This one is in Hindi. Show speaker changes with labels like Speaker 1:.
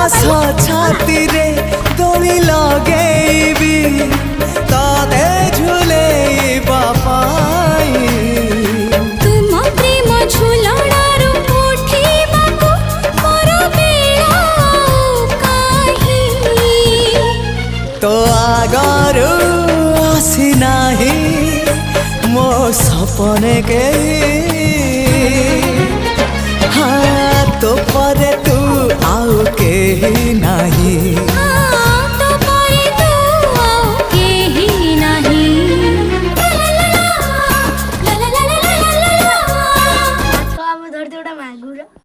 Speaker 1: आस छाती रे दोली लगेबी तते झुलेइबा पाई
Speaker 2: तुम प्रेम झुलणारू उठिबाकू मोर बेला काहे
Speaker 1: तो आगरू आसी नाही मो सपने के हाँ तो परे तू आउ के नहीं
Speaker 2: तो परे तू आउ केही नाही ला ला ला ला ला ला ला ला।
Speaker 3: तो आम धरते गोटा मागुर